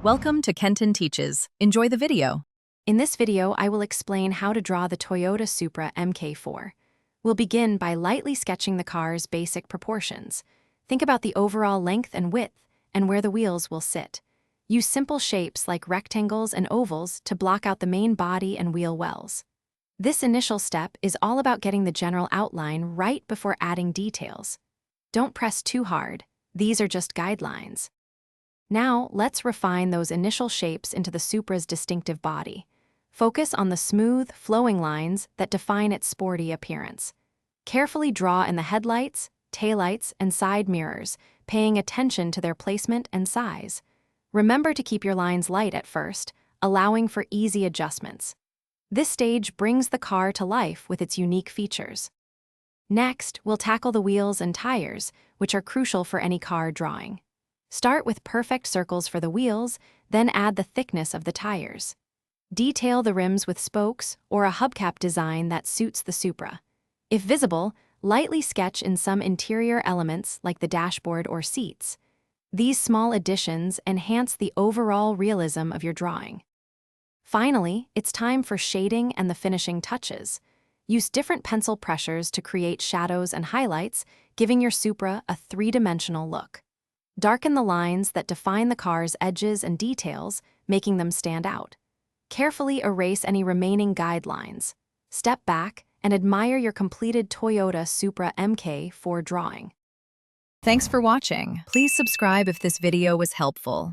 Welcome to Kenton Teaches. Enjoy the video. In this video, I will explain how to draw the Toyota Supra MK4. We'll begin by lightly sketching the car's basic proportions. Think about the overall length and width, and where the wheels will sit. Use simple shapes like rectangles and ovals to block out the main body and wheel wells. This initial step is all about getting the general outline right before adding details. Don't press too hard. These are just guidelines. Now, let's refine those initial shapes into the Supra's distinctive body. Focus on the smooth, flowing lines that define its sporty appearance. Carefully draw in the headlights, taillights, and side mirrors, paying attention to their placement and size. Remember to keep your lines light at first, allowing for easy adjustments. This stage brings the car to life with its unique features. Next, we'll tackle the wheels and tires, which are crucial for any car drawing. Start with perfect circles for the wheels, then add the thickness of the tires. Detail the rims with spokes or a hubcap design that suits the Supra. If visible, lightly sketch in some interior elements like the dashboard or seats. These small additions enhance the overall realism of your drawing. Finally, it's time for shading and the finishing touches. Use different pencil pressures to create shadows and highlights, giving your Supra a three-dimensional look. Darken the lines that define the car's edges and details, making them stand out. Carefully erase any remaining guidelines. Step back and admire your completed Toyota Supra MK4 drawing. Thanks for watching. Please subscribe if this video was helpful.